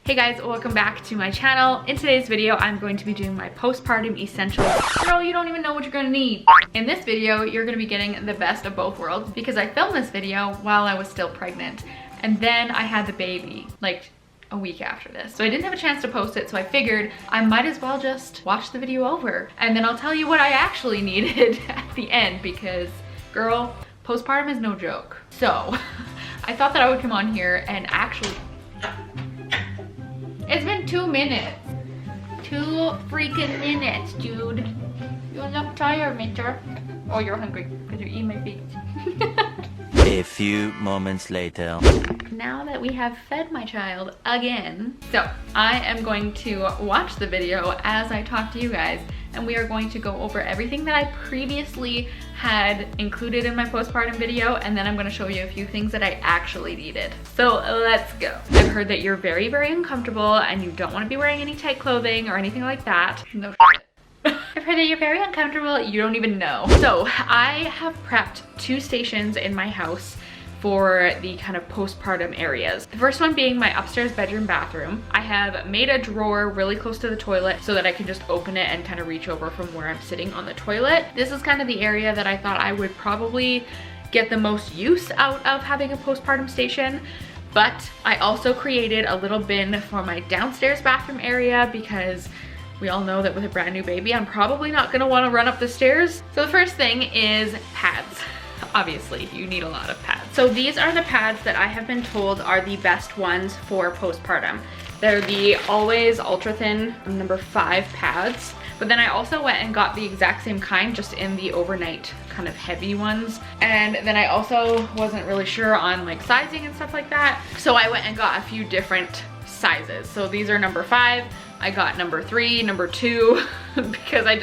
Hey guys, welcome back to my channel. In today's video, I'm going to be doing my postpartum essentials. Girl, you don't even know what you're gonna need. In this video, you're gonna be getting the best of both worlds because I filmed this video while I was still pregnant. And then I had the baby, like a week after this. So I didn't have a chance to post it, so I figured I might as well just watch the video over. And then I'll tell you what I actually needed at the end because, girl, postpartum is no joke. So, I thought that I would come on here and actually... It's been 2 minutes. 2 freaking minutes, dude. You look tired, Mitcher. Oh, you're hungry because you eat my feet. A few moments later. Now that we have fed my child again, so I am going to watch the video as I talk to you guys, and we are going to go over everything that I previously had included in my postpartum video, and then I'm going to show you a few things that I actually needed. So let's go. I've heard that you're very, very uncomfortable and you don't want to be wearing any tight clothing or anything like that. No shit. I've heard that you're very uncomfortable, you don't even know. So I have prepped 2 stations in my house for the kind of postpartum areas. The first one being my upstairs bedroom bathroom. I have made a drawer really close to the toilet so that I can just open it and kind of reach over from where I'm sitting on the toilet. This is kind of the area that I thought I would probably get the most use out of having a postpartum station. But I also created a little bin for my downstairs bathroom area because we all know that with a brand new baby, I'm probably not gonna wanna run up the stairs. So the first thing is pads. Obviously, you need a lot of pads. So these are the pads that I have been told are the best ones for postpartum. They're the Always Ultra Thin number 5 pads. But then I also went and got the exact same kind, just in the overnight kind of heavy ones. And then I also wasn't really sure on like sizing and stuff like that. So I went and got a few different sizes. So these are number 5. I got number 3, number 2, because I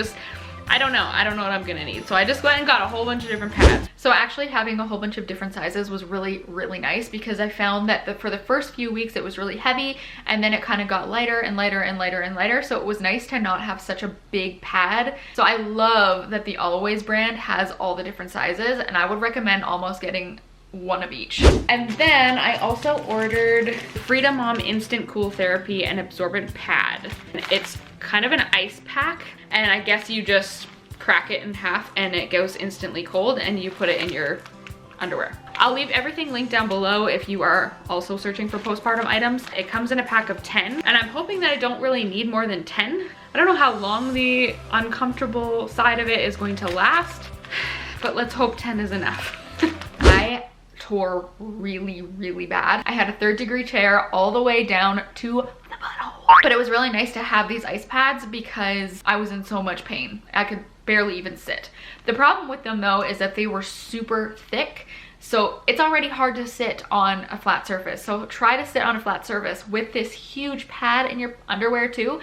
don't know what I'm gonna need. So I just went and got a whole bunch of different pads. So actually having a whole bunch of different sizes was really, really nice because I found that for the first few weeks it was really heavy and then it kind of got lighter and lighter and lighter and lighter. So it was nice to not have such a big pad. So I love that the Always brand has all the different sizes, and I would recommend almost getting 1 of each. And then I also ordered Freedom Mom Instant Cool Therapy and Absorbent Pad. It's kind of an ice pack, and I guess you just crack it in half and it goes instantly cold and you put it in your underwear. I'll leave everything linked down below if you are also searching for postpartum items. It comes in a pack of 10, and I'm hoping that I don't really need more than 10. I don't know how long the uncomfortable side of it is going to last, but let's hope 10 is enough. I tore really, really bad. I had a 3rd-degree tear all the way down to the butthole. But it was really nice to have these ice pads because I was in so much pain. I could barely even sit. The problem with them though is that they were super thick. So it's already hard to sit on a flat surface. So try to sit on a flat surface with this huge pad in your underwear too.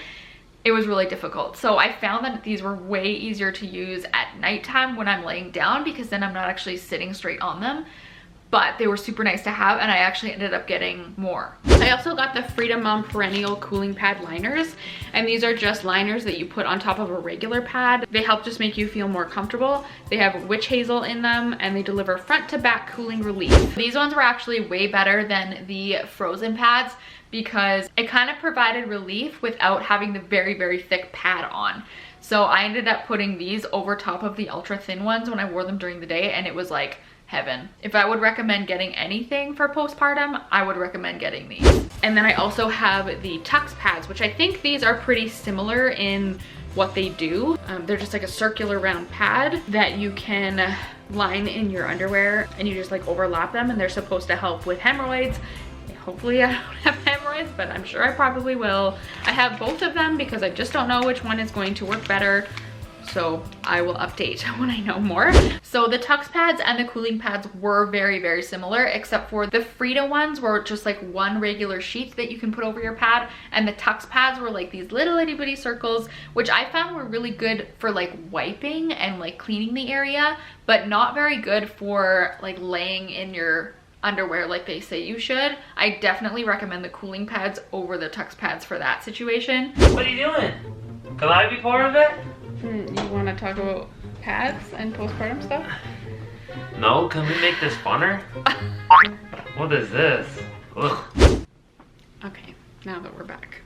It was really difficult. So I found that these were way easier to use at nighttime when I'm laying down because then I'm not actually sitting straight on them. But they were super nice to have, and I actually ended up getting more. I also got the Freedom Mom Perennial Cooling Pad Liners, and these are just liners that you put on top of a regular pad. They help just make you feel more comfortable. They have witch hazel in them, and they deliver front to back cooling relief. These ones were actually way better than the frozen pads because it kind of provided relief without having the very, very thick pad on. So I ended up putting these over top of the ultra thin ones when I wore them during the day, and it was like heaven. If I would recommend getting anything for postpartum, I would recommend getting these. And then I also have the Tux Pads, which I think these are pretty similar in what they do. They're just like a circular round pad that you can line in your underwear, and you just like overlap them, and they're supposed to help with hemorrhoids. Hopefully I don't have hemorrhoids, but I'm sure I probably will. I have both of them because I just don't know which one is going to work better. So I will update when I know more. So the Tux Pads and the cooling pads were very, very similar, except for the Frida ones were just like one regular sheet that you can put over your pad, and the Tux Pads were like these little itty bitty circles, which I found were really good for like wiping and like cleaning the area, but not very good for like laying in your underwear like they say you should. I definitely recommend the cooling pads over the Tux Pads for that situation. What are you doing? Can I be part of it? You want to talk about pads and postpartum stuff? No, can we make this funner? What is this? Ugh. Okay, now that we're back.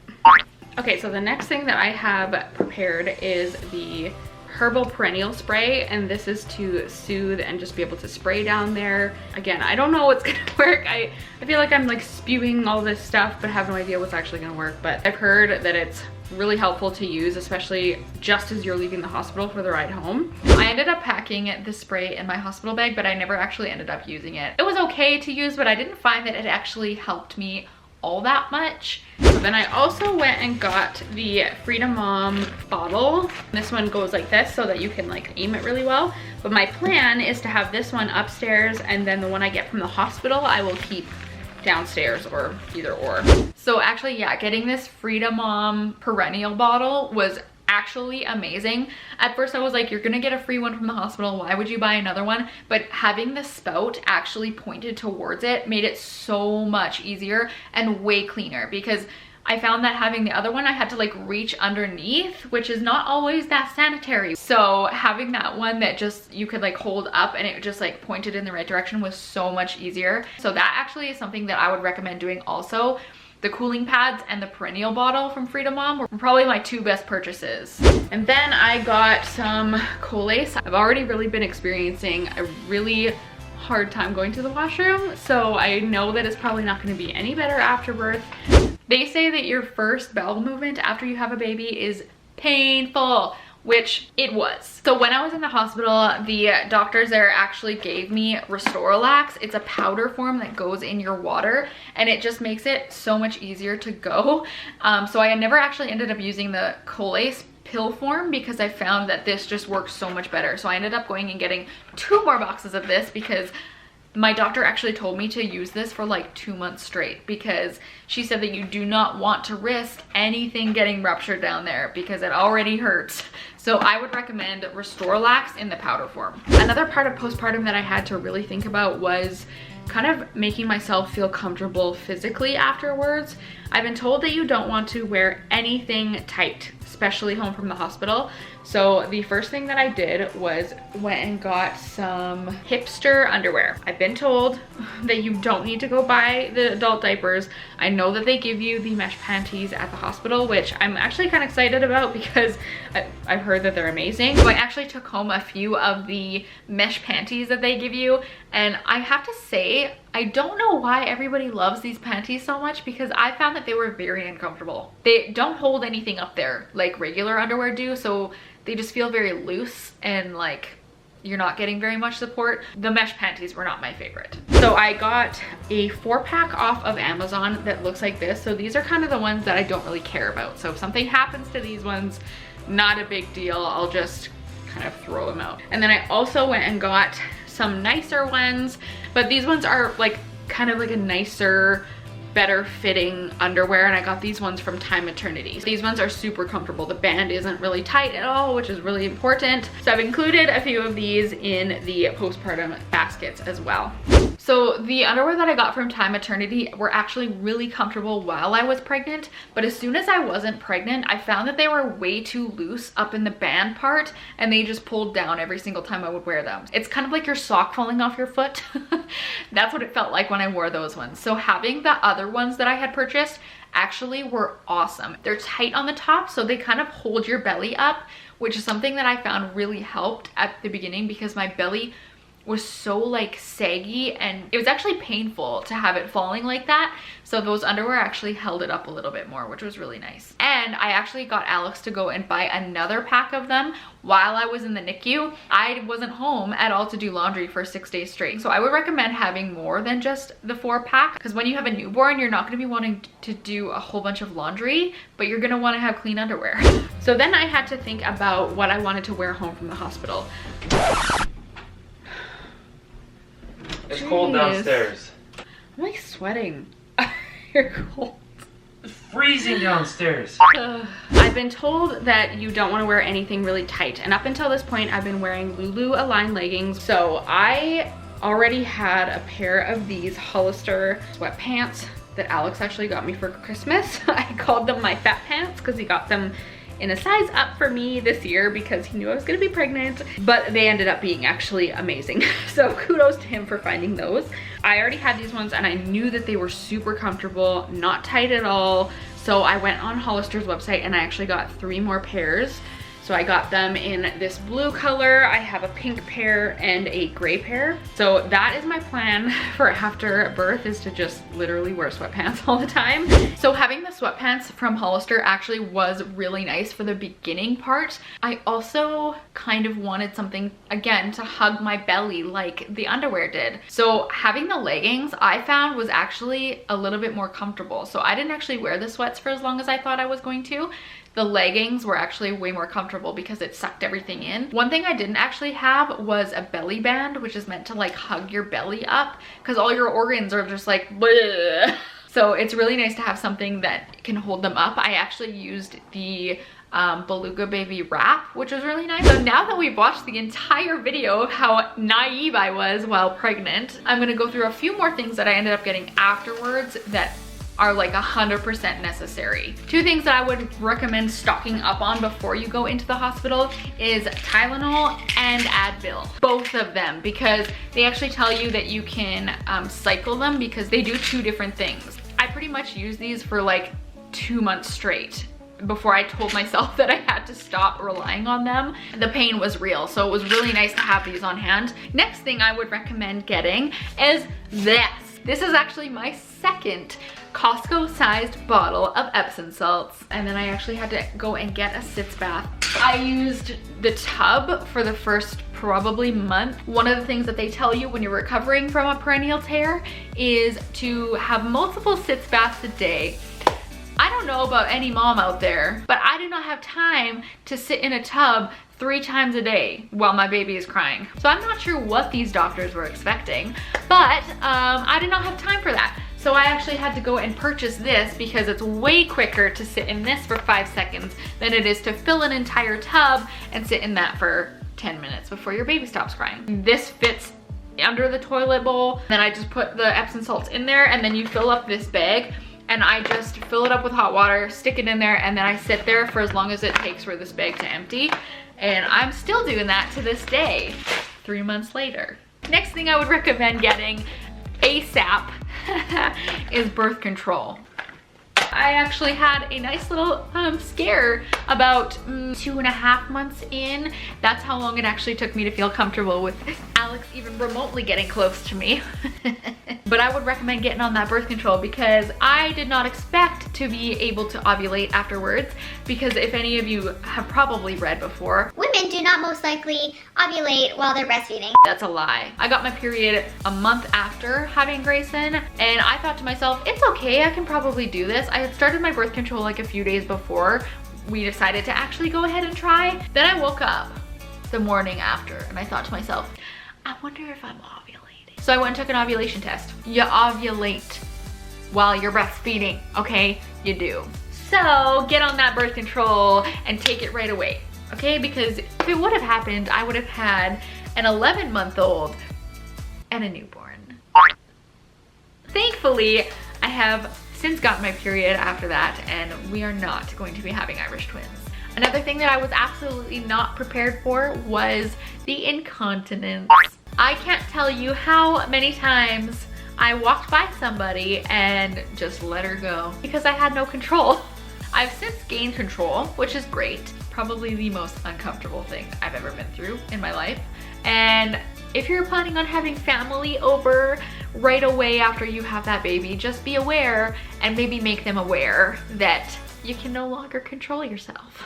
Okay, so the next thing that I have prepared is the herbal perennial spray, and this is to soothe and just be able to spray down there. Again, I don't know what's gonna work. I feel like I'm like spewing all this stuff, but have no idea what's actually gonna work. But I've heard that it's really helpful to use, especially just as you're leaving the hospital for the ride home. I ended up packing the spray in my hospital bag, but I never actually ended up using it. It was okay to use, but I didn't find that it actually helped me all that much. So then I also went and got the Freedom Mom bottle. This one goes like this so that you can like aim it really well. But my plan is to have this one upstairs, and then the one I get from the hospital I will keep downstairs, or either or. So actually, yeah, getting this Freedom Mom Perennial bottle was actually amazing. At first I was like, you're gonna get a free one from the hospital, why would you buy another one? But having the spout actually pointed towards it made it so much easier and way cleaner, because I found that having the other one, I had to like reach underneath, which is not always that sanitary. So having that one that just you could like hold up and it just like pointed in the right direction was so much easier. So that actually is something that I would recommend doing also. The cooling pads and the Perennial bottle from Freedom Mom were probably my two best purchases. And then I got some Colace. I've already really been experiencing a really hard time going to the washroom, so I know that it's probably not going to be any better after birth. They say that your first bowel movement after you have a baby is painful, which it was. So when I was in the hospital, the doctors there actually gave me Restorelax. It's a powder form that goes in your water, and it just makes it so much easier to go. So I never actually ended up using the Colace pill form because I found that this just works so much better. So I ended up going and getting 2 more boxes of this because my doctor actually told me to use this for like 2 months straight, because she said that you do not want to risk anything getting ruptured down there because it already hurts. So I would recommend Restorelax in the powder form. Another part of postpartum that I had to really think about was kind of making myself feel comfortable physically afterwards. I've been told that you don't want to wear anything tight, especially home from the hospital. So the first thing that I did was went and got some hipster underwear. I've been told that you don't need to go buy the adult diapers. I know that they give you the mesh panties at the hospital, which I'm actually kind of excited about because I've heard that they're amazing. So I actually took home a few of the mesh panties that they give you, and I have to say, I don't know why everybody loves these panties so much, because I found that they were very uncomfortable. They don't hold anything up there like regular underwear do, so they just feel very loose and like you're not getting very much support. The mesh panties were not my favorite. So I got a 4-pack off of Amazon that looks like this. So these are kind of the ones that I don't really care about. So if something happens to these ones, not a big deal. I'll just kind of throw them out. And then I also went and got some nicer ones, but these ones are like kind of like a nicer, better fitting underwear, and I got these ones from Time Eternity. These ones are super comfortable. The band isn't really tight at all, which is really important. So I've included a few of these in the postpartum baskets as well. So the underwear that I got from Time Eternity were actually really comfortable while I was pregnant, but as soon as I wasn't pregnant, I found that they were way too loose up in the band part, and they just pulled down every single time I would wear them. It's kind of like your sock falling off your foot. That's what it felt like when I wore those ones. So having the other ones that I had purchased actually were awesome. They're tight on the top, so they kind of hold your belly up, which is something that I found really helped at the beginning because my belly was so like saggy and it was actually painful to have it falling like that. So those underwear actually held it up a little bit more, which was really nice. And I actually got Alex to go and buy another pack of them while I was in the NICU. I wasn't home at all to do laundry for 6 days straight. So I would recommend having more than just the 4-pack, because when you have a newborn, you're not gonna be wanting to do a whole bunch of laundry, but you're gonna wanna have clean underwear. So then I had to think about what I wanted to wear home from the hospital. It's cold downstairs. I'm like sweating. You're cold. It's freezing downstairs. I've been told that you don't want to wear anything really tight, and up until this point I've been wearing Lulu Align leggings. So I already had a pair of these Hollister sweatpants that Alex actually got me for Christmas. I called them my fat pants because he got them in a size up for me this year because he knew I was gonna be pregnant, but they ended up being actually amazing. So kudos to him for finding those. I already had these ones and I knew that they were super comfortable, not tight at all. So I went on Hollister's website and I actually got 3 more pairs. So I got them in this blue color. I have a pink pair and a gray pair. So that is my plan for after birth, is to just literally wear sweatpants all the time. So having the sweatpants from Hollister actually was really nice for the beginning part. I also kind of wanted something, again, to hug my belly like the underwear did. So having the leggings I found was actually a little bit more comfortable. So I didn't actually wear the sweats for as long as I thought I was going to. The leggings were actually way more comfortable because it sucked everything in. One thing I didn't actually have was a belly band, which is meant to like hug your belly up because all your organs are just like bleh. So it's really nice to have something that can hold them up. I actually used the Beluga Baby wrap, which was really nice. So now that we've watched the entire video of how naive I was while pregnant, I'm gonna go through a few more things that I ended up getting afterwards that are like 100% necessary. 2 things that I would recommend stocking up on before you go into the hospital is Tylenol and Advil. Both of them, because they actually tell you that you can cycle them because they do 2 different things. I pretty much used these for like 2 months straight before I told myself that I had to stop relying on them. The pain was real, so it was really nice to have these on hand. Next thing I would recommend getting is this. This is actually my second Costco-sized bottle of Epsom salts. And then I actually had to go and get a sitz bath. I used the tub for the first probably month. One of the things that they tell you when you're recovering from a perennial tear is to have multiple sitz baths a day. I don't know about any mom out there, but I do not have time to sit in a tub 3 times a day while my baby is crying. So I'm not sure what these doctors were expecting, but I did not have time for that. So I actually had to go and purchase this because it's way quicker to sit in this for 5 seconds than it is to fill an entire tub and sit in that for 10 minutes before your baby stops crying. This fits under the toilet bowl. Then I just put the Epsom salts in there, and then you fill up this bag, and I just fill it up with hot water, stick it in there, and then I sit there for as long as it takes for this bag to empty. And I'm still doing that to this day, 3 months later. Next thing I would recommend getting ASAP is birth control. I actually had a nice little scare about 2.5 months in. That's how long it actually took me to feel comfortable with Alex even remotely getting close to me. But I would recommend getting on that birth control because I did not expect to be able to ovulate afterwards, because if any of you have probably read before, women do not most likely ovulate while they're breastfeeding. That's a lie. I got my period a month after having Greyson, and I thought to myself, it's okay, I can probably do this. I had started my birth control like a few days before we decided to actually go ahead and try. Then I woke up the morning after and I thought to myself, I wonder if I'm ovulating. So I went and took an ovulation test. You ovulate while you're breastfeeding, okay? You do. So get on that birth control and take it right away, okay? Because if it would have happened, I would have had an 11-month-old and a newborn. Thankfully, I have since gotten my period after that, and we are not going to be having Irish twins. Another thing that I was absolutely not prepared for was the incontinence. I can't tell you how many times I walked by somebody and just let her go because I had no control. I've since gained control, which is great. Probably the most uncomfortable thing I've ever been through in my life. And if you're planning on having family over right away after you have that baby, just be aware and maybe make them aware that you can no longer control yourself.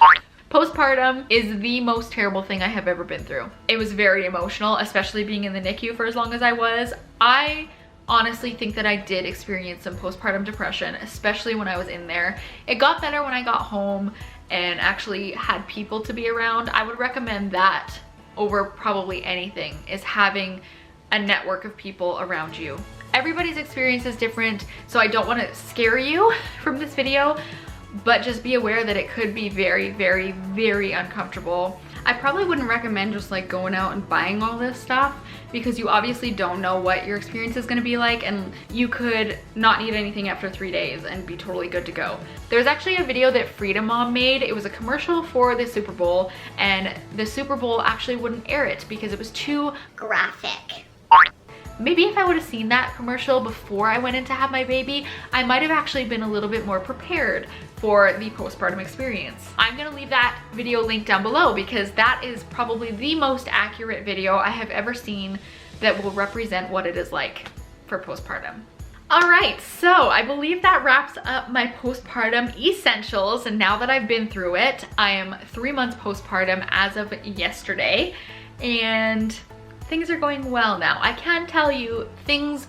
Postpartum is the most terrible thing I have ever been through. It was very emotional, especially being in the NICU for as long as I was. I honestly think that I did experience some postpartum depression, especially when I was in there. It got better when I got home and actually had people to be around. I would recommend that over probably anything, is having a network of people around you. Everybody's experience is different, so I don't want to scare you from this video, but just be aware that it could be very, very, very uncomfortable. I probably wouldn't recommend just like going out and buying all this stuff because you obviously don't know what your experience is going to be like, and you could not need anything after 3 days and be totally good to go. There's actually a video that Freedom Mom made. It was a commercial for the Super Bowl, and the Super Bowl actually wouldn't air it because it was too graphic. maybe if I would have seen that commercial before I went in to have my baby, I might have actually been a little bit more prepared for the postpartum experience. I'm gonna leave that video link down below because that is probably the most accurate video I have ever seen that will represent what it is like for postpartum. All right, so I believe that wraps up my postpartum essentials. And now that I've been through it, I am 3 months postpartum as of yesterday, and things are going well now. I can tell you things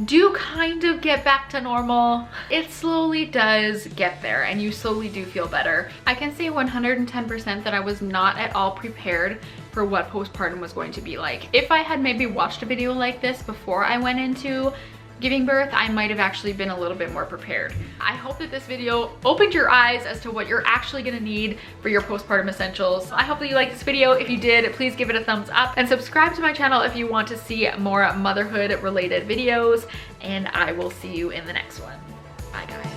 do kind of get back to normal. It slowly does get there and you slowly do feel better. I can say 110% that I was not at all prepared for what postpartum was going to be like. If I had maybe watched a video like this before I went into giving birth, I might have actually been a little bit more prepared. I hope that this video opened your eyes as to what you're actually gonna need for your postpartum essentials. I hope that you liked this video. If you did, please give it a thumbs up and subscribe to my channel if you want to see more motherhood related videos, and I will see you in the next one. Bye guys.